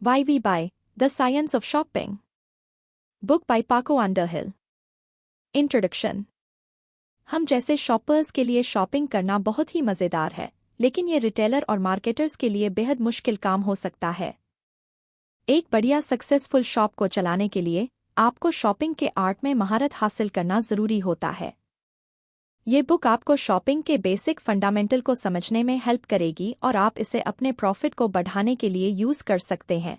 YV by The Science of Shopping. Book by Paco Underhill. Introduction. हम जैसे shoppers के लिए शॉपिंग करना बहुत ही मज़ेदार है, लेकिन ये रिटेलर और मार्केटर्स के लिए बेहद मुश्किल काम हो सकता है। एक बढ़िया सक्सेसफुल शॉप को चलाने के लिए आपको शॉपिंग के आर्ट में महारत हासिल करना ज़रूरी होता है। ये बुक आपको शॉपिंग के बेसिक फंडामेंटल को समझने में हेल्प करेगी और आप इसे अपने प्रॉफिट को बढ़ाने के लिए यूज़ कर सकते हैं।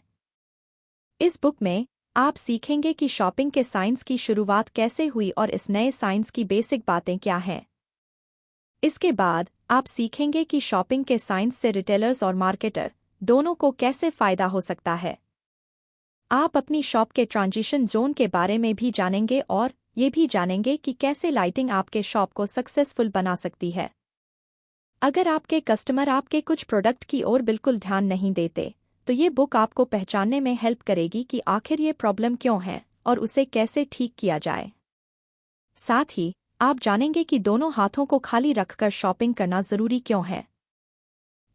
इस बुक में आप सीखेंगे कि शॉपिंग के साइंस की शुरुआत कैसे हुई और इस नए साइंस की बेसिक बातें क्या हैं। इसके बाद आप सीखेंगे कि शॉपिंग के साइंस से रिटेलर्स और मार्केटर दोनों को कैसे फ़ायदा हो सकता है। आप अपनी शॉप के ट्रांजिशन जोन के बारे में भी जानेंगे और ये भी जानेंगे कि कैसे लाइटिंग आपके शॉप को सक्सेसफुल बना सकती है। अगर आपके कस्टमर आपके कुछ प्रोडक्ट की ओर बिल्कुल ध्यान नहीं देते, तो ये बुक आपको पहचानने में हेल्प करेगी कि आखिर ये प्रॉब्लम क्यों है और उसे कैसे ठीक किया जाए। साथ ही आप जानेंगे कि दोनों हाथों को खाली रखकर शॉपिंग करना ज़रूरी क्यों है।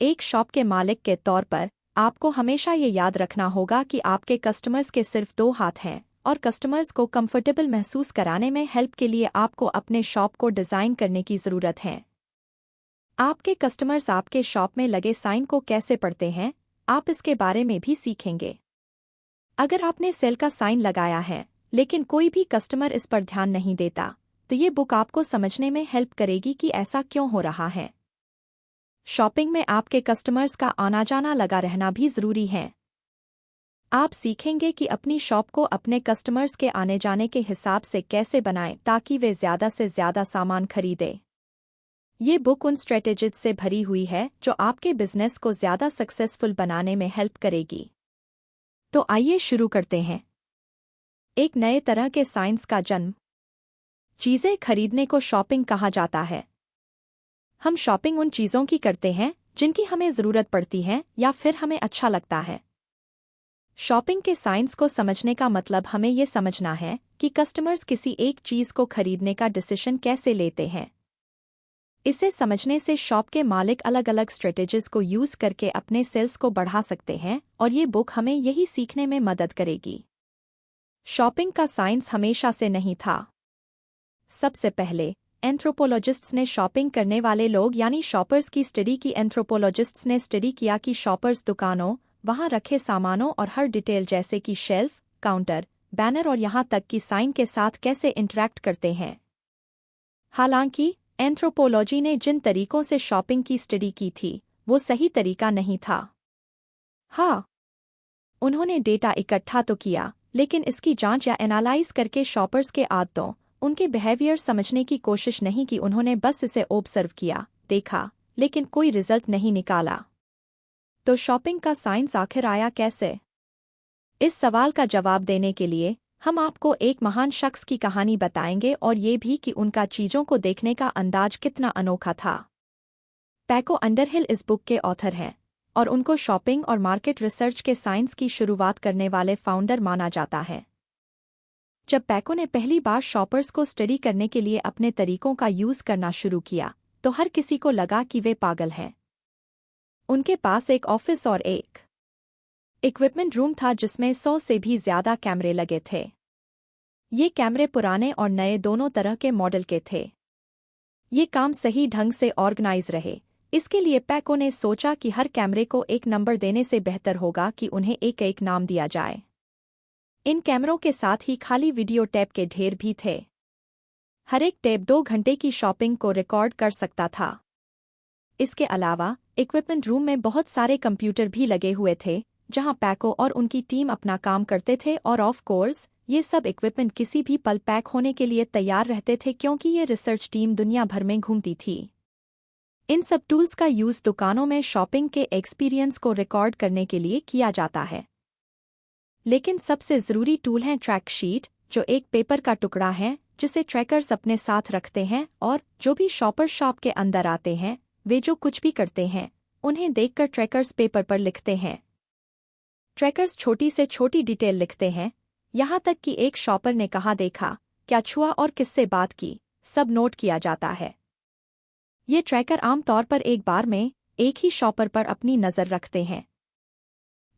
एक शॉप के मालिक के तौर पर आपको हमेशा ये याद रखना होगा कि आपके कस्टमर्स के सिर्फ 2 हाथ हैं और कस्टमर्स को कंफर्टेबल महसूस कराने में हेल्प के लिए आपको अपने शॉप को डिज़ाइन करने की ज़रूरत है। आपके कस्टमर्स आपके शॉप में लगे साइन को कैसे पढ़ते हैं, आप इसके बारे में भी सीखेंगे। अगर आपने सेल का साइन लगाया है लेकिन कोई भी कस्टमर इस पर ध्यान नहीं देता, तो ये बुक आपको समझने में हेल्प करेगी कि ऐसा क्यों हो रहा है। शॉपिंग में आपके कस्टमर्स का आना जाना लगा रहना भी ज़रूरी है। आप सीखेंगे कि अपनी शॉप को अपने कस्टमर्स के आने जाने के हिसाब से कैसे बनाएं ताकि वे ज़्यादा से ज़्यादा सामान खरीदें। ये बुक उन स्ट्रेटेजीज से भरी हुई है जो आपके बिजनेस को ज़्यादा सक्सेसफुल बनाने में हेल्प करेगी। तो आइए शुरू करते हैं। एक नए तरह के साइंस का जन्म। चीज़ें खरीदने को शॉपिंग कहा जाता है। हम शॉपिंग उन चीज़ों की करते हैं जिनकी हमें ज़रूरत पड़ती है या फिर हमें अच्छा लगता है। शॉपिंग के साइंस को समझने का मतलब हमें ये समझना है कि कस्टमर्स किसी एक चीज़ को खरीदने का डिसीजन कैसे लेते हैं। इसे समझने से शॉप के मालिक अलग अलग स्ट्रेटेजीज को यूज़ करके अपने सेल्स को बढ़ा सकते हैं और ये बुक हमें यही सीखने में मदद करेगी। शॉपिंग का साइंस हमेशा से नहीं था। सबसे पहले एंथ्रोपोलॉजिस्ट्स ने शॉपिंग करने वाले लोग यानी शॉपर्स की स्टडी की। एंथ्रोपोलॉजिस्ट्स ने स्टडी किया कि शॉपर्स दुकानों, वहां रखे सामानों और हर डिटेल जैसे कि शेल्फ, काउंटर, बैनर और यहां तक कि साइन के साथ कैसे इंटरैक्ट करते हैं। हालांकि एंथ्रोपोलॉजी ने जिन तरीकों से शॉपिंग की स्टडी की थी, वो सही तरीका नहीं था। हाँ, उन्होंने डेटा इकट्ठा तो किया, लेकिन इसकी जांच या एनालाइज करके शॉपर्स के आदतों, उनके बिहेवियर समझने की कोशिश नहीं की। उन्होंने बस इसे ऑब्जर्व किया, देखा, लेकिन कोई रिजल्ट नहीं निकाला। तो शॉपिंग का साइंस आखिर आया कैसे? इस सवाल का जवाब देने के लिए हम आपको एक महान शख्स की कहानी बताएंगे और ये भी कि उनका चीज़ों को देखने का अंदाज कितना अनोखा था। पैको अंडरहिल इस बुक के ऑथर हैं और उनको शॉपिंग और मार्केट रिसर्च के साइंस की शुरुआत करने वाले फाउंडर माना जाता है। जब पैको ने पहली बार शॉपर्स को स्टडी करने के लिए अपने तरीकों का यूज़ करना शुरू किया, तो हर किसी को लगा कि वे पागल हैं। उनके पास एक ऑफिस और एक इक्विपमेंट रूम था जिसमें 100 से भी ज़्यादा कैमरे लगे थे। ये कैमरे पुराने और नए दोनों तरह के मॉडल के थे। ये काम सही ढंग से ऑर्गेनाइज रहे, इसके लिए पैको ने सोचा कि हर कैमरे को एक नंबर देने से बेहतर होगा कि उन्हें एक एक नाम दिया जाए। इन कैमरों के साथ ही खाली वीडियो टेप के ढेर भी थे। हर एक टेप 2 घंटे की शॉपिंग को रिकॉर्ड कर सकता था। इसके अलावा इक्विपमेंट रूम में बहुत सारे कंप्यूटर भी लगे हुए थे, जहां पैको और उनकी टीम अपना काम करते थे और ऑफ कोर्स ये सब इक्विपमेंट किसी भी पल पैक होने के लिए तैयार रहते थे क्योंकि ये रिसर्च टीम दुनिया भर में घूमती थी। इन सब टूल्स का यूज़ दुकानों में शॉपिंग के एक्सपीरियंस को रिकॉर्ड करने के लिए किया जाता है। लेकिन सबसे ज़रूरी टूल है ट्रैक शीट, जो एक पेपर का टुकड़ा है जिसे ट्रैकर्स अपने साथ रखते हैं और जो भी शॉपर शॉप के अंदर आते हैं, वे जो कुछ भी करते हैं, उन्हें देखकर ट्रैकर्स पेपर पर लिखते हैं। ट्रैकर्स छोटी से छोटी डिटेल लिखते हैं, यहाँ तक कि एक शॉपर ने कहा देखा, क्या छुआ और किससे बात की, सब नोट किया जाता है। ये ट्रैकर आमतौर पर एक बार में एक ही शॉपर पर अपनी नज़र रखते हैं।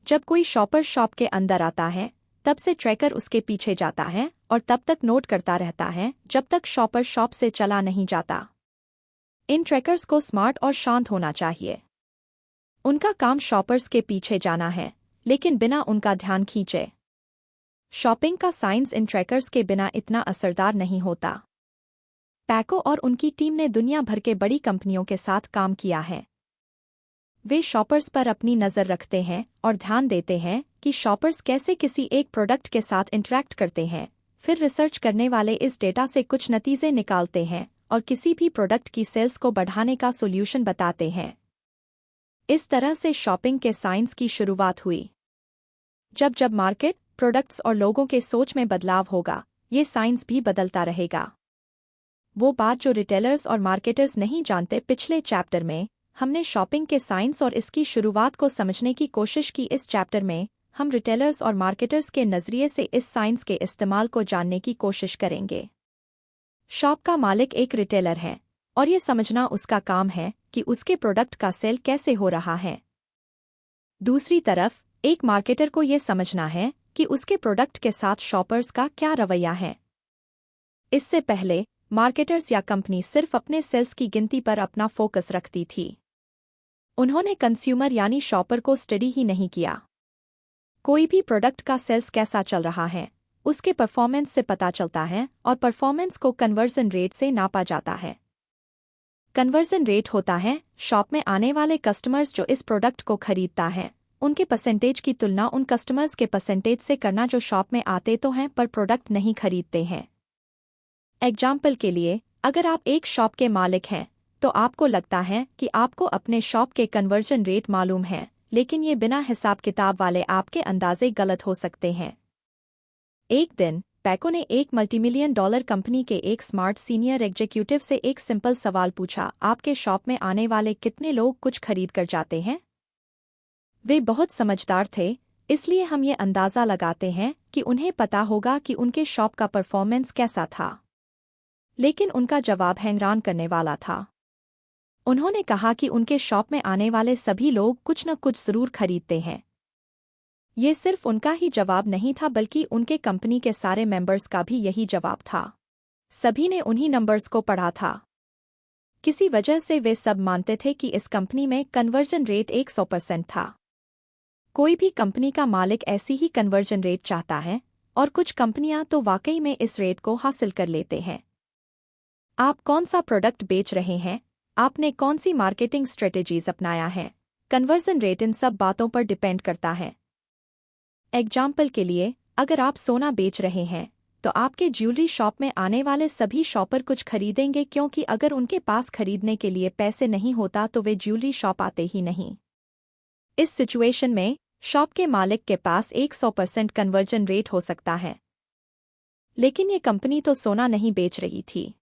जब कोई शॉपर शॉप के अंदर आता है तब से ट्रैकर उसके पीछे जाता है और तब तक नोट करता रहता है जब तक शॉपर शॉप से चला नहीं जाता। इन ट्रैकर्स को स्मार्ट और शांत होना चाहिए। उनका काम शॉपर्स के पीछे जाना है, लेकिन बिना उनका ध्यान खींचे। शॉपिंग का साइंस इन ट्रैकर्स के बिना इतना असरदार नहीं होता। पैको और उनकी टीम ने दुनिया भर के बड़ी कंपनियों के साथ काम किया है। वे शॉपर्स पर अपनी नज़र रखते हैं और ध्यान देते हैं कि शॉपर्स कैसे किसी एक प्रोडक्ट के साथ इंटरैक्ट करते हैं। फिर रिसर्च करने वाले इस डेटा से कुछ नतीजे निकालते हैं और किसी भी प्रोडक्ट की सेल्स को बढ़ाने का सॉल्यूशन बताते हैं। इस तरह से शॉपिंग के साइंस की शुरुआत हुई। जब जब मार्केट, प्रोडक्ट्स और लोगों के सोच में बदलाव होगा, ये साइंस भी बदलता रहेगा। वो बात जो रिटेलर्स और मार्केटर्स नहीं जानते। पिछले चैप्टर में हमने शॉपिंग के साइंस और इसकी शुरुआत को समझने की कोशिश की। इस चैप्टर में हम रिटेलर्स और मार्केटर्स के नज़रिए से इस साइंस के इस्तेमाल को जानने की कोशिश करेंगे। शॉप का मालिक एक रिटेलर है और ये समझना उसका काम है कि उसके प्रोडक्ट का सेल कैसे हो रहा है। दूसरी तरफ एक मार्केटर को ये समझना है कि उसके प्रोडक्ट के साथ शॉपर्स का क्या रवैया है। इससे पहले मार्केटर्स या कंपनी सिर्फ अपने सेल्स की गिनती पर अपना फोकस रखती थी। उन्होंने कंज्यूमर यानी शॉपर को स्टडी ही नहीं किया। कोई भी प्रोडक्ट का सेल्स कैसा चल रहा है उसके परफॉर्मेंस से पता चलता है और परफॉर्मेंस को कन्वर्जन रेट से नापा जाता है। कन्वर्जन रेट होता है शॉप में आने वाले कस्टमर्स जो इस प्रोडक्ट को खरीदता है उनके परसेंटेज की तुलना उन कस्टमर्स के परसेंटेज से करना जो शॉप में आते तो हैं पर प्रोडक्ट नहीं खरीदते हैं। एग्जाम्पल के लिए, अगर आप एक शॉप के मालिक हैं तो आपको लगता है कि आपको अपने शॉप के कन्वर्जन रेट मालूम है, लेकिन ये बिना हिसाब किताब वाले आपके अंदाजे गलत हो सकते हैं। एक दिन पैको ने एक मल्टीमिलियन डॉलर कंपनी के एक स्मार्ट सीनियर एग्जीक्यूटिव से एक सिंपल सवाल पूछा, आपके शॉप में आने वाले कितने लोग कुछ खरीद कर जाते हैं? वे बहुत समझदार थे, इसलिए हम ये अंदाज़ा लगाते हैं कि उन्हें पता होगा कि उनके शॉप का परफॉर्मेंस कैसा था। लेकिन उनका जवाब हैरान करने वाला था। उन्होंने कहा कि उनके शॉप में आने वाले सभी लोग कुछ न कुछ जरूर खरीदते हैं। ये सिर्फ उनका ही जवाब नहीं था बल्कि उनके कंपनी के सारे मेंबर्स का भी यही जवाब था। सभी ने उन्हीं नंबर्स को पढ़ा था। किसी वजह से वे सब मानते थे कि इस कंपनी में कन्वर्जन रेट 100% था। कोई भी कंपनी का मालिक ऐसी ही कन्वर्जन रेट चाहता है और कुछ कंपनियां तो वाकई में इस रेट को हासिल कर लेते हैं। आप कौन सा प्रोडक्ट बेच रहे हैं, आपने कौन सी मार्केटिंग स्ट्रेटेजीज अपनाया है, कन्वर्जन रेट इन सब बातों पर डिपेंड करता है। एग्जाम्पल के लिए, अगर आप सोना बेच रहे हैं तो आपके ज्वेलरी शॉप में आने वाले सभी शॉपर कुछ खरीदेंगे क्योंकि अगर उनके पास खरीदने के लिए पैसे नहीं होता तो वे ज्वेलरी शॉप आते ही नहीं। इस सिचुएशन में शॉप के मालिक के पास 100% कन्वर्जन रेट हो सकता है, लेकिन ये कंपनी तो सोना नहीं बेच रही थी।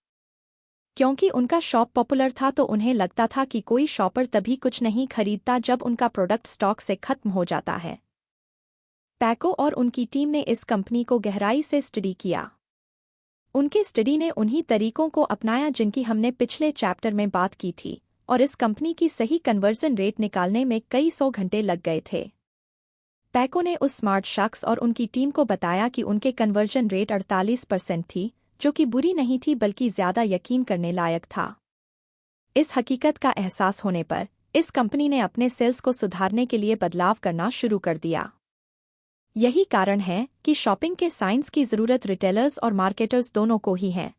क्योंकि उनका शॉप पॉपुलर था तो उन्हें लगता था कि कोई शॉपर तभी कुछ नहीं खरीदता जब उनका प्रोडक्ट स्टॉक से खत्म हो जाता है। पैको और उनकी टीम ने इस कंपनी को गहराई से स्टडी किया। उनके स्टडी ने उन्हीं तरीकों को अपनाया जिनकी हमने पिछले चैप्टर में बात की थी और इस कंपनी की सही कन्वर्जन रेट निकालने में कई 100 घंटे लग गए थे। पैको ने उस स्मार्ट शख्स और उनकी टीम को बताया कि उनके कन्वर्जन रेट 48% थी, जो कि बुरी नहीं थी बल्कि ज्यादा यकीन करने लायक था। इस हकीकत का एहसास होने पर इस कंपनी ने अपने सेल्स को सुधारने के लिए बदलाव करना शुरू कर दिया। यही कारण है कि शॉपिंग के साइंस की ज़रूरत रिटेलर्स और मार्केटर्स दोनों को ही है।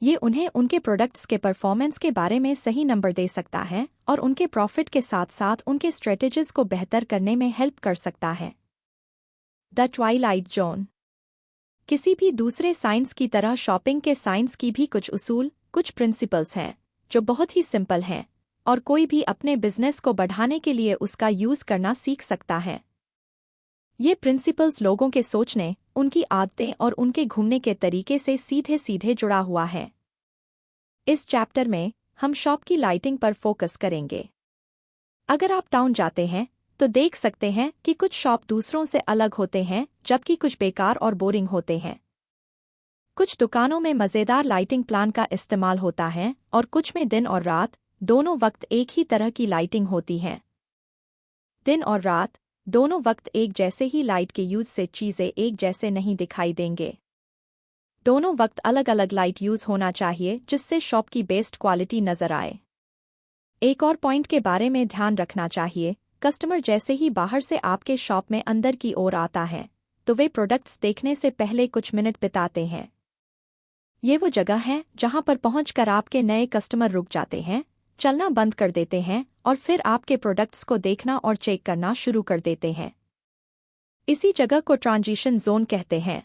ये उन्हें उनके प्रोडक्ट्स के परफॉर्मेंस के बारे में सही नंबर दे सकता है और उनके प्रॉफिट के साथ साथ उनके स्ट्रेटेजीज को बेहतर करने में हेल्प कर सकता है। The Twilight zone. किसी भी दूसरे साइंस की तरह शॉपिंग के साइंस की भी कुछ उसूल, कुछ प्रिंसिपल्स हैं जो बहुत ही सिंपल हैं और कोई भी अपने बिजनेस को बढ़ाने के लिए उसका यूज़ करना सीख सकता है। ये प्रिंसिपल्स लोगों के सोचने, उनकी आदतें और उनके घूमने के तरीके से सीधे सीधे जुड़ा हुआ है। इस चैप्टर में हम शॉप की लाइटिंग पर फोकस करेंगे। अगर आप टाउन जाते हैं तो देख सकते हैं कि कुछ शॉप दूसरों से अलग होते हैं जबकि कुछ बेकार और बोरिंग होते हैं। कुछ दुकानों में मज़ेदार लाइटिंग प्लान का इस्तेमाल होता है और कुछ में दिन और रात दोनों वक्त एक ही तरह की लाइटिंग होती है। दिन और रात दोनों वक्त एक जैसे ही लाइट के यूज से चीज़ें एक जैसे नहीं दिखाई देंगे। दोनों वक्त अलग अलग लाइट यूज होना चाहिए जिससे शॉप की बेस्ट क्वालिटी नजर आए। एक और पॉइंट के बारे में ध्यान रखना चाहिए, कस्टमर जैसे ही बाहर से आपके शॉप में अंदर की ओर आता है तो वे प्रोडक्ट्स देखने से पहले कुछ मिनट बिताते हैं। ये वो जगह है जहां पर पहुंचकर आपके नए कस्टमर रुक जाते हैं, चलना बंद कर देते हैं और फिर आपके प्रोडक्ट्स को देखना और चेक करना शुरू कर देते हैं। इसी जगह को ट्रांजिशन जोन कहते हैं।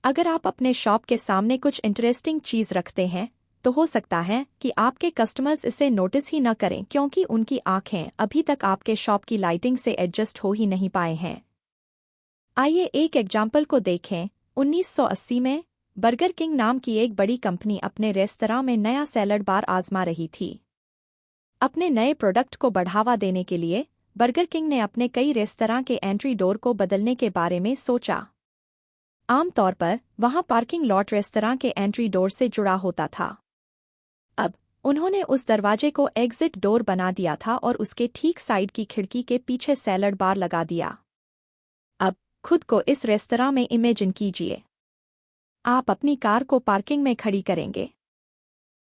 अगर आप अपने शॉप के सामने कुछ इंटरेस्टिंग चीज रखते हैं तो हो सकता है कि आपके कस्टमर्स इसे नोटिस ही न करें क्योंकि उनकी आंखें अभी तक आपके शॉप की लाइटिंग से एडजस्ट हो ही नहीं पाए हैं। आइए एक एग्जाम्पल को देखें। 1980 में बर्गर किंग नाम की एक बड़ी कंपनी अपने रेस्तरां में नया सैलड बार आजमा रही थी। अपने नए प्रोडक्ट को बढ़ावा देने के लिए बर्गर किंग ने अपने कई रेस्तरां के एंट्री डोर को बदलने के बारे में सोचा। आमतौर पर वहां पार्किंग लॉट रेस्तरां के एंट्री डोर से जुड़ा होता था। अब उन्होंने उस दरवाजे को एग्जिट डोर बना दिया था और उसके ठीक साइड की खिड़की के पीछे सैलड बार लगा दिया। अब खुद को इस रेस्तरां में इमेजिन कीजिए। आप अपनी कार को पार्किंग में खड़ी करेंगे,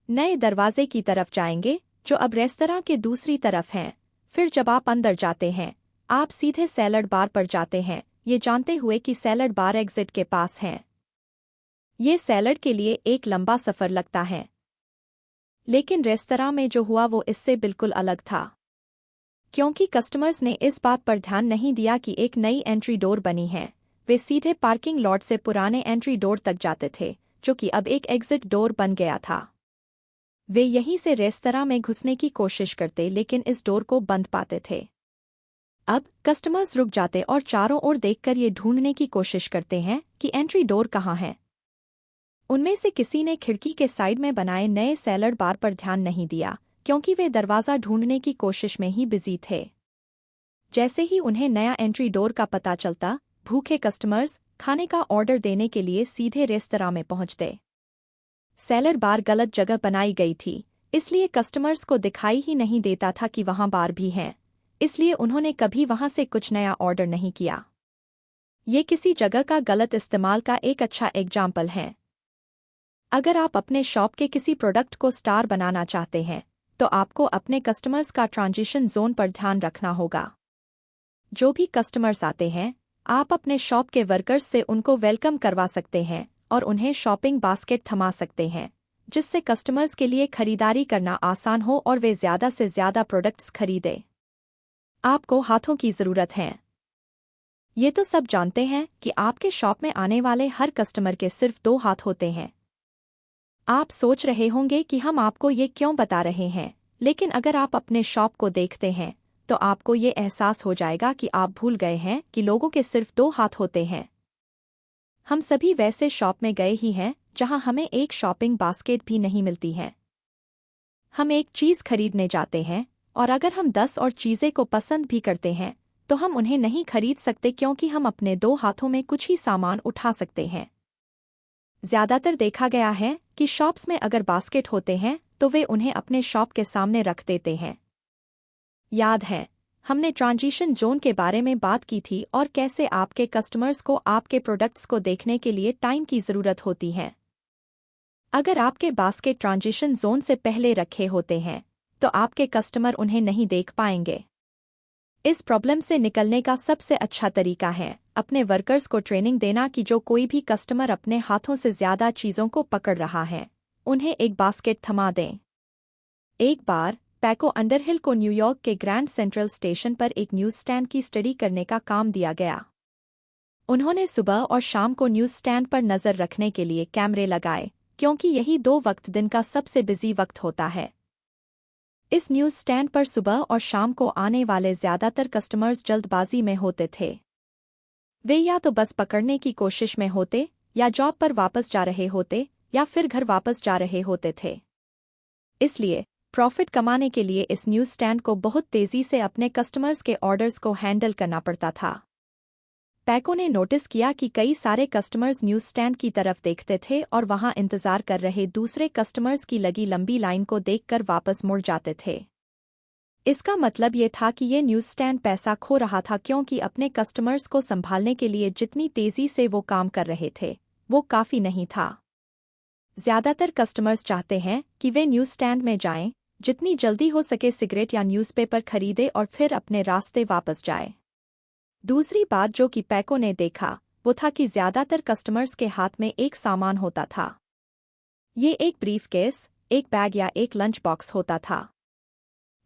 नए दरवाजे की तरफ जाएंगे जो अब रेस्तरां के दूसरी तरफ हैं। फिर जब आप अंदर जाते हैं आप सीधे सैलड बार पर जाते हैं, ये जानते हुए कि सैलड बार एग्जिट के पास है। ये सैलड के लिए एक लंबा सफर लगता है, लेकिन रेस्तरां में जो हुआ वो इससे बिल्कुल अलग था, क्योंकि कस्टमर्स ने इस बात पर ध्यान नहीं दिया कि एक नई एंट्री डोर बनी है। वे सीधे पार्किंग लॉट से पुराने एंट्री डोर तक जाते थे जो कि अब एक एग्जिट डोर बन गया था। वे यहीं से रेस्तरां में घुसने की कोशिश करते लेकिन इस डोर को बंद पाते थे। अब कस्टमर्स रुक जाते और चारों ओर देखकर ये ढूंढने की कोशिश करते हैं कि एंट्री डोर कहाँ है। उनमें से किसी ने खिड़की के साइड में बनाए नए सैलड बार पर ध्यान नहीं दिया क्योंकि वे दरवाज़ा ढूंढने की कोशिश में ही बिजी थे। जैसे ही उन्हें नया एंट्री डोर का पता चलता, भूखे कस्टमर्स खाने का ऑर्डर देने के लिए सीधे रेस्तरां में पहुंचते। सैलड बार गलत जगह बनाई गई थी, इसलिए कस्टमर्स को दिखाई ही नहीं देता था कि वहां बार भी है, इसलिए उन्होंने कभी वहां से कुछ नया ऑर्डर नहीं किया। ये किसी जगह का गलत इस्तेमाल का एक अच्छा एग्जाम्पल है। अगर आप अपने शॉप के किसी प्रोडक्ट को स्टार बनाना चाहते हैं तो आपको अपने कस्टमर्स का ट्रांजिशन जोन पर ध्यान रखना होगा। जो भी कस्टमर्स आते हैं आप अपने शॉप के वर्कर्स से उनको वेलकम करवा सकते हैं और उन्हें शॉपिंग बास्केट थमा सकते हैं, जिससे कस्टमर्स के लिए खरीदारी करना आसान हो और वे ज़्यादा से ज़्यादा प्रोडक्ट्स खरीदें। आपको हाथों की ज़रूरत है। ये तो सब जानते हैं कि आपके शॉप में आने वाले हर कस्टमर के सिर्फ 2 हाथ होते हैं। आप सोच रहे होंगे कि हम आपको ये क्यों बता रहे हैं, लेकिन अगर आप अपने शॉप को देखते हैं तो आपको ये एहसास हो जाएगा कि आप भूल गए हैं कि लोगों के सिर्फ 2 हाथ होते हैं। हम सभी वैसे शॉप में गए ही हैं जहां हमें एक शॉपिंग बास्केट भी नहीं मिलती है। हम एक चीज़ खरीदने जाते हैं और अगर हम 10 और चीज़ें को पसंद भी करते हैं तो हम उन्हें नहीं खरीद सकते क्योंकि हम अपने 2 हाथों में कुछ ही सामान उठा सकते हैं। ज़्यादातर देखा गया है कि शॉप्स में अगर बास्केट होते हैं तो वे उन्हें अपने शॉप के सामने रख देते हैं। याद है हमने ट्रांजिशन जोन के बारे में बात की थी और कैसे आपके कस्टमर्स को आपके प्रोडक्ट्स को देखने के लिए टाइम की ज़रूरत होती है। अगर आपके बास्केट ट्रांजिशन जोन से पहले रखे होते हैं तो आपके कस्टमर उन्हें नहीं देख पाएंगे। इस प्रॉब्लम से निकलने का सबसे अच्छा तरीका है अपने वर्कर्स को ट्रेनिंग देना कि जो कोई भी कस्टमर अपने हाथों से ज़्यादा चीज़ों को पकड़ रहा है उन्हें एक बास्केट थमा दें। एक बार पैको अंडरहिल को न्यूयॉर्क के ग्रैंड सेंट्रल स्टेशन पर एक न्यूज़ स्टैंड की स्टडी करने का काम दिया गया। उन्होंने सुबह और शाम को न्यूज़ स्टैंड पर नज़र रखने के लिए कैमरे लगाए क्योंकि यही 2 वक्त दिन का सबसे बिजी वक्त होता है। इस न्यूज़ स्टैंड पर सुबह और शाम को आने वाले ज़्यादातर कस्टमर्स जल्दबाजी में होते थे। वे या तो बस पकड़ने की कोशिश में होते या जॉब पर वापस जा रहे होते या फिर घर वापस जा रहे होते थे। इसलिए प्रॉफिट कमाने के लिए इस न्यूज़ स्टैंड को बहुत तेज़ी से अपने कस्टमर्स के ऑर्डर्स को हैंडल करना पड़ता था। पैको ने नोटिस किया कि कई सारे कस्टमर्स न्यूज़ स्टैंड की तरफ देखते थे और वहां इंतजार कर रहे दूसरे कस्टमर्स की लगी लंबी लाइन को देखकर वापस मुड़ जाते थे। इसका मतलब ये था कि ये न्यूज़ स्टैंड पैसा खो रहा था क्योंकि अपने कस्टमर्स को संभालने के लिए जितनी तेज़ी से वो काम कर रहे थे वो काफ़ी नहीं था। ज़्यादातर कस्टमर्स चाहते हैं कि वे न्यूज़ स्टैंड में जाएं, जितनी जल्दी हो सके सिगरेट या न्यूज़पेपर खरीदें और फिर अपने रास्ते वापस जाएं। दूसरी बात जो कि पैको ने देखा वो था कि ज़्यादातर कस्टमर्स के हाथ में एक सामान होता था। ये एक ब्रीफकेस, एक बैग या एक लंच बॉक्स होता था।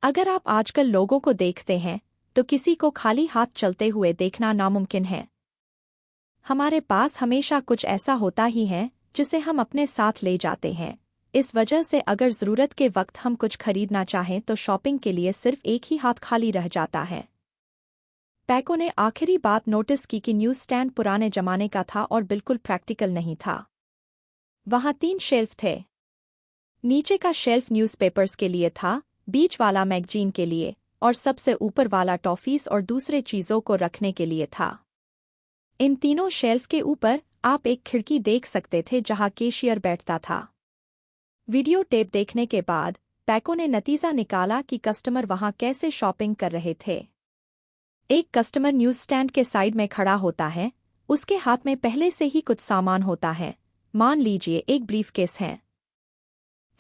अगर आप आजकल लोगों को देखते हैं तो किसी को खाली हाथ चलते हुए देखना नामुमकिन है। हमारे पास हमेशा कुछ ऐसा होता ही है जिसे हम अपने साथ ले जाते हैं। इस वजह से अगर ज़रूरत के वक्त हम कुछ खरीदना चाहें तो शॉपिंग के लिए सिर्फ एक ही हाथ खाली रह जाता है। पैको ने आखिरी बात नोटिस की कि न्यूज़ स्टैंड पुराने जमाने का था और बिल्कुल प्रैक्टिकल नहीं था। वहाँ 3 शेल्फ थे। नीचे का शेल्फ न्यूज़पेपर्स के लिए था, बीच वाला मैगजीन के लिए और सबसे ऊपर वाला टॉफीज और दूसरे चीज़ों को रखने के लिए था। इन तीनों शेल्फ के ऊपर आप एक खिड़की देख सकते थे जहां कैशियर बैठता था। वीडियो टेप देखने के बाद पैको ने नतीजा निकाला कि कस्टमर वहां कैसे शॉपिंग कर रहे थे। एक कस्टमर न्यूज़ स्टैंड के साइड में खड़ा होता है, उसके हाथ में पहले से ही कुछ सामान होता है, मान लीजिए एक ब्रीफकेस है।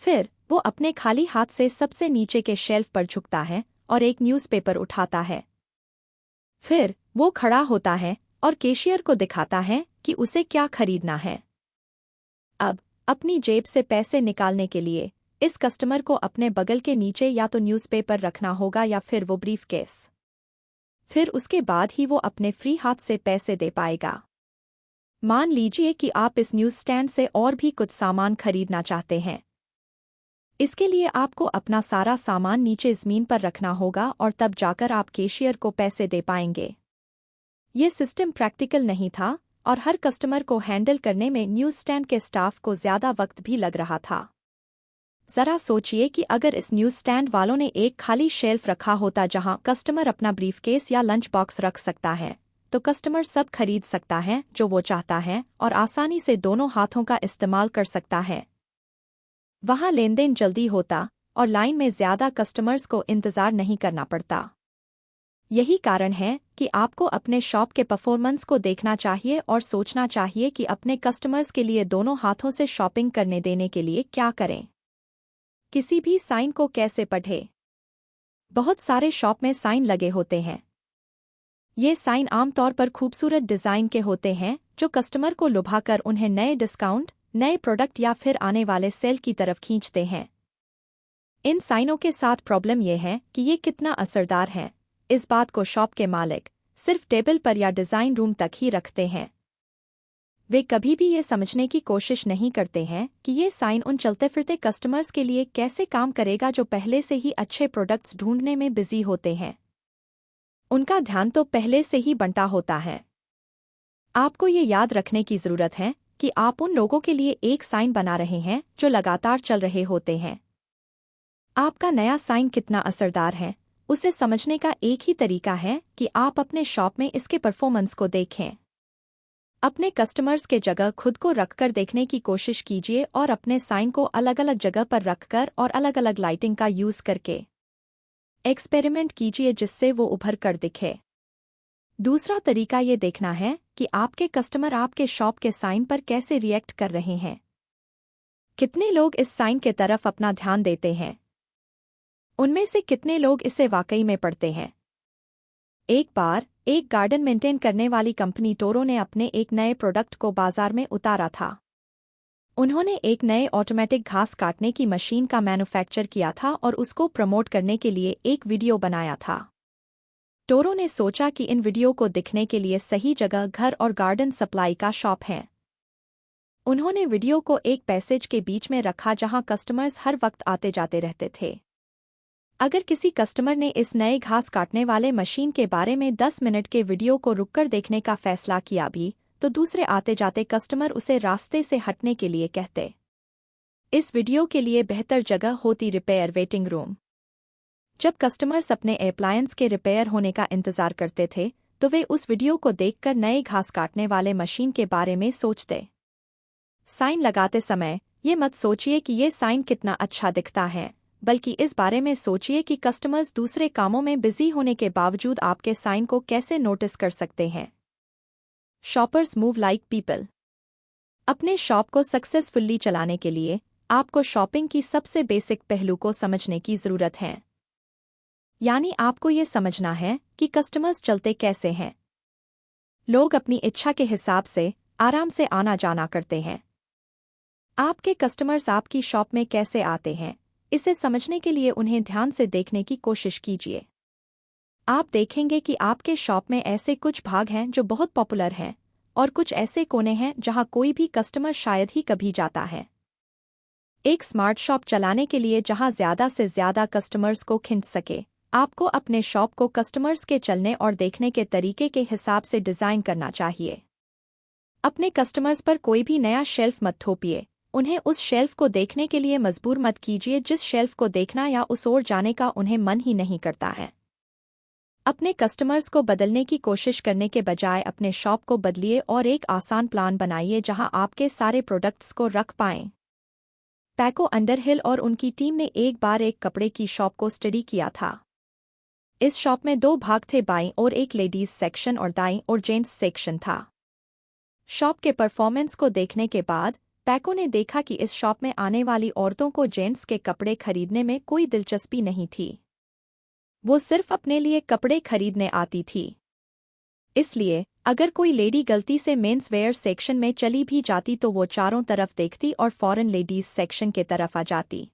फिर वो अपने खाली हाथ से सबसे नीचे के शेल्फ पर झुकता है और एक न्यूज़पेपर उठाता है। फिर वो खड़ा होता है और कैशियर को दिखाता है कि उसे क्या खरीदना है। अब अपनी जेब से पैसे निकालने के लिए इस कस्टमर को अपने बगल के नीचे या तो न्यूज़पेपर रखना होगा या फिर वो ब्रीफकेस। फिर उसके बाद ही वो अपने फ्री हाथ से पैसे दे पाएगा। मान लीजिए कि आप इस न्यूज़ स्टैंड से और भी कुछ सामान खरीदना चाहते हैं। इसके लिए आपको अपना सारा सामान नीचे ज़मीन पर रखना होगा और तब जाकर आप कैशियर को पैसे दे पाएंगे। ये सिस्टम प्रैक्टिकल नहीं था और हर कस्टमर को हैंडल करने में न्यूज़ स्टैंड के स्टाफ को ज़्यादा वक्त भी लग रहा था। ज़रा सोचिए कि अगर इस न्यूज़ स्टैंड वालों ने एक खाली शेल्फ रखा होता जहां कस्टमर अपना ब्रीफकेस या लंच बॉक्स रख सकता है, तो कस्टमर सब खरीद सकता है जो वो चाहता है और आसानी से दोनों हाथों का इस्तेमाल कर सकता है। वहाँ लेनदेन जल्दी होता और लाइन में ज़्यादा कस्टमर्स को इंतज़ार नहीं करना पड़ता। यही कारण है कि आपको अपने शॉप के परफॉर्मेंस को देखना चाहिए और सोचना चाहिए कि अपने कस्टमर्स के लिए दोनों हाथों से शॉपिंग करने देने के लिए क्या करें। किसी भी साइन को कैसे पढ़ें। बहुत सारे शॉप में साइन लगे होते हैं। ये साइन आमतौर पर खूबसूरत डिज़ाइन के होते हैं जो कस्टमर को लुभाकर उन्हें नए डिस्काउंट, नए प्रोडक्ट या फिर आने वाले सेल की तरफ खींचते हैं। इन साइनों के साथ प्रॉब्लम यह है कि ये कितना असरदार हैं, इस बात को शॉप के मालिक सिर्फ टेबल पर या डिज़ाइन रूम तक ही रखते हैं। वे कभी भी ये समझने की कोशिश नहीं करते हैं कि ये साइन उन चलते फिरते कस्टमर्स के लिए कैसे काम करेगा जो पहले से ही अच्छे प्रोडक्ट्स ढूंढने में बिजी होते हैं। उनका ध्यान तो पहले से ही बंटा होता है। आपको ये याद रखने की ज़रूरत है कि आप उन लोगों के लिए एक साइन बना रहे हैं जो लगातार चल रहे होते हैं। आपका नया साइन कितना असरदार है, उसे समझने का एक ही तरीका है कि आप अपने शॉप में इसके परफॉर्मेंस को देखें। अपने कस्टमर्स के जगह खुद को रखकर देखने की कोशिश कीजिए और अपने साइन को अलग अलग जगह पर रखकर और अलग अलग लाइटिंग का यूज़ करके एक्सपेरिमेंट कीजिए जिससे वो उभर कर दिखे। दूसरा तरीका ये देखना है कि आपके कस्टमर आपके शॉप के साइन पर कैसे रिएक्ट कर रहे हैं। कितने लोग इस साइन के तरफ अपना ध्यान देते हैं? उनमें से कितने लोग इसे वाकई में पढ़ते हैं? एक बार एक गार्डन मेंटेन करने वाली कंपनी टोरो ने अपने एक नए प्रोडक्ट को बाजार में उतारा था। उन्होंने एक नए ऑटोमेटिक घास काटने की मशीन का मैन्युफैक्चर किया था और उसको प्रमोट करने के लिए एक वीडियो बनाया था। टोरो ने सोचा कि इन वीडियो को दिखने के लिए सही जगह घर और गार्डन सप्लाई का शॉप है। उन्होंने वीडियो को एक पैसेज के बीच में रखा जहां कस्टमर्स हर वक्त आते जाते रहते थे। अगर किसी कस्टमर ने इस नए घास काटने वाले मशीन के बारे में 10 मिनट के वीडियो को रुककर देखने का फैसला किया भी, तो दूसरे आते जाते कस्टमर उसे रास्ते से हटने के लिए कहते। इस वीडियो के लिए बेहतर जगह होती रिपेयर वेटिंग रूम। जब कस्टमर्स अपने अप्लायंस के रिपेयर होने का इंतजार करते थे तो वे उस वीडियो को देखकर नए घास काटने वाले मशीन के बारे में सोचते। साइन लगाते समय ये मत सोचिए कि ये साइन कितना अच्छा दिखता है, बल्कि इस बारे में सोचिए कि कस्टमर्स दूसरे कामों में बिजी होने के बावजूद आपके साइन को कैसे नोटिस कर सकते हैं। Shoppers move like people. अपने शॉप को सक्सेसफुली चलाने के लिए आपको शॉपिंग की सबसे बेसिक पहलू को समझने की जरूरत है। यानी आपको ये समझना है कि कस्टमर्स चलते कैसे हैं। लोग अपनी इच्छा के हिसाब से आराम से आना जाना करते हैं। आपके कस्टमर्स आपकी शॉप में कैसे आते हैं, इसे समझने के लिए उन्हें ध्यान से देखने की कोशिश कीजिए। आप देखेंगे कि आपके शॉप में ऐसे कुछ भाग हैं जो बहुत पॉपुलर हैं और कुछ ऐसे कोने हैं जहां कोई भी कस्टमर शायद ही कभी जाता है। एक स्मार्ट शॉप चलाने के लिए जहां ज़्यादा से ज़्यादा कस्टमर्स को खींच सके, आपको अपने शॉप को कस्टमर्स के चलने और देखने के तरीके के हिसाब से डिज़ाइन करना चाहिए। अपने कस्टमर्स पर कोई भी नया शेल्फ मत थोपिए। उन्हें उस शेल्फ को देखने के लिए मजबूर मत कीजिए जिस शेल्फ को देखना या उस ओर जाने का उन्हें मन ही नहीं करता है। अपने कस्टमर्स को बदलने की कोशिश करने के बजाय अपने शॉप को बदलिए और एक आसान प्लान बनाइए जहां आपके सारे प्रोडक्ट्स को रख पाएं। पैको अंडरहिल और उनकी टीम ने एक बार एक कपड़े की शॉप को स्टडी किया था। इस शॉप में 2 भाग थे, बाईं और एक लेडीज सेक्शन और दाईं और जेंट्स सेक्शन था। शॉप के परफॉर्मेंस को देखने के बाद पैको ने देखा कि इस शॉप में आने वाली औरतों को जेंट्स के कपड़े खरीदने में कोई दिलचस्पी नहीं थी। वो सिर्फ अपने लिए कपड़े खरीदने आती थी। इसलिए अगर कोई लेडी गलती से मेंस वेयर सेक्शन में चली भी जाती तो वो चारों तरफ देखती और फौरन लेडीज सेक्शन के तरफ आ जाती।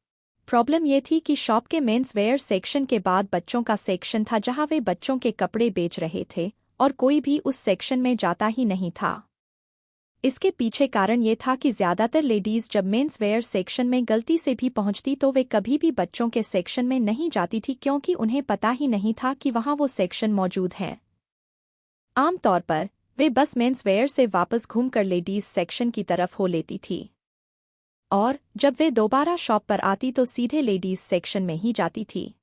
प्रॉब्लम ये थी कि शॉप के मेंस वेयर सेक्शन के बाद बच्चों का सेक्शन था जहां वे बच्चों के कपड़े बेच रहे थे और कोई भी उस सेक्शन में जाता ही नहीं था। इसके पीछे कारण ये था कि ज्यादातर लेडीज जब मेंस वेयर सेक्शन में गलती से भी पहुंचती तो वे कभी भी बच्चों के सेक्शन में नहीं जाती थी क्योंकि उन्हें पता ही नहीं था कि वहां वो सेक्शन मौजूद है। आमतौर पर वे बस मेंस वेयर से वापस घूमकर लेडीज सेक्शन की तरफ हो लेती थी और जब वे दोबारा शॉप पर आती तो सीधे लेडीज सेक्शन में ही जाती थी।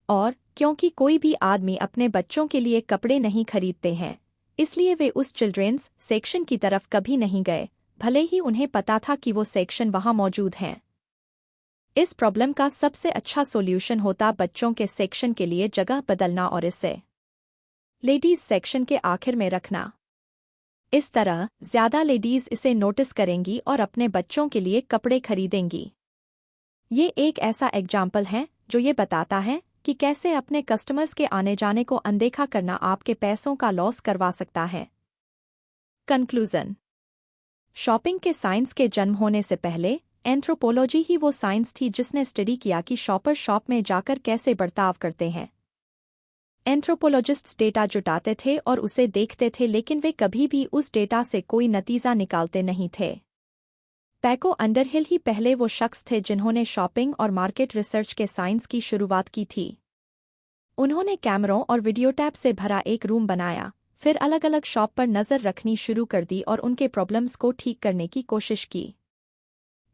और क्योंकि कोई भी आदमी अपने बच्चों के लिए कपड़े नहीं खरीदते हैं, इसलिए वे उस चिल्ड्रेंस सेक्शन की तरफ कभी नहीं गए, भले ही उन्हें पता था कि वो सेक्शन वहां मौजूद हैं। इस प्रॉब्लम का सबसे अच्छा सॉल्यूशन होता बच्चों के सेक्शन के लिए जगह बदलना और इसे लेडीज सेक्शन के आखिर में रखना। इस तरह ज्यादा लेडीज इसे नोटिस करेंगी और अपने बच्चों के लिए कपड़े खरीदेंगी। ये एक ऐसा एग्जाम्पल है जो ये बताता है कि कैसे अपने कस्टमर्स के आने जाने को अनदेखा करना आपके पैसों का लॉस करवा सकता है। कंक्लूजन। शॉपिंग के साइंस के जन्म होने से पहले एंथ्रोपोलॉजी ही वो साइंस थी जिसने स्टडी किया कि शॉपर शॉप में जाकर कैसे बर्ताव करते हैं। एंथ्रोपोलॉजिस्ट्स डेटा जुटाते थे और उसे देखते थे, लेकिन वे कभी भी उस डेटा से कोई नतीजा निकालते नहीं थे। पैको अंडरहिल ही पहले वो शख्स थे जिन्होंने शॉपिंग और मार्केट रिसर्च के साइंस की शुरुआत की थी। उन्होंने कैमरों और वीडियोटैप से भरा एक रूम बनाया, फिर अलग अलग शॉप पर नज़र रखनी शुरू कर दी और उनके प्रॉब्लम्स को ठीक करने की कोशिश की।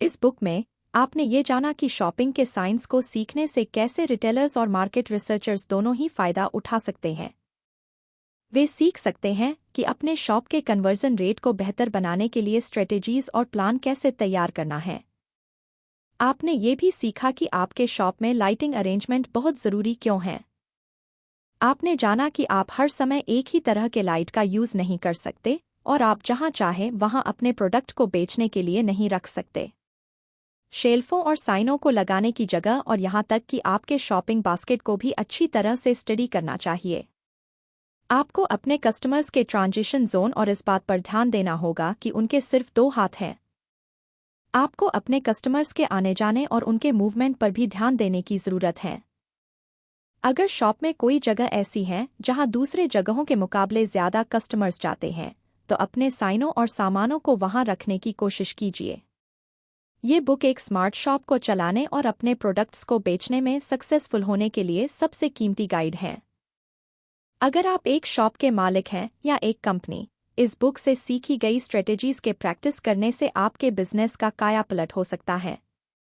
इस बुक में आपने ये जाना कि शॉपिंग के साइंस को सीखने से कैसे रिटेलर्स और मार्केट रिसर्चर्स दोनों ही फायदा उठा सकते हैं। वे सीख सकते हैं कि अपने शॉप के कन्वर्जन रेट को बेहतर बनाने के लिए स्ट्रेटेजीज और प्लान कैसे तैयार करना है। आपने ये भी सीखा कि आपके शॉप में लाइटिंग अरेंजमेंट बहुत ज़रूरी क्यों है। आपने जाना कि आप हर समय एक ही तरह के लाइट का यूज़ नहीं कर सकते और आप जहां चाहें वहां अपने प्रोडक्ट को बेचने के लिए नहीं रख सकते। शेल्फों और साइनों को लगाने की जगह और यहां तक कि आपके शॉपिंग बास्केट को भी अच्छी तरह से स्टडी करना चाहिए। आपको अपने कस्टमर्स के ट्रांजिशन जोन और इस बात पर ध्यान देना होगा कि उनके सिर्फ 2 हाथ हैं। आपको अपने कस्टमर्स के आने जाने और उनके मूवमेंट पर भी ध्यान देने की ज़रूरत है। अगर शॉप में कोई जगह ऐसी है जहां दूसरे जगहों के मुकाबले ज़्यादा कस्टमर्स जाते हैं, तो अपने साइनों और सामानों को वहां रखने की कोशिश कीजिए। ये बुक एक स्मार्ट शॉप को चलाने और अपने प्रोडक्ट्स को बेचने में सक्सेसफुल होने के लिए सबसे कीमती गाइड है। अगर आप एक शॉप के मालिक हैं या एक कंपनी, इस बुक से सीखी गई स्ट्रेटेजीज के प्रैक्टिस करने से आपके बिजनेस का कायापलट हो सकता है।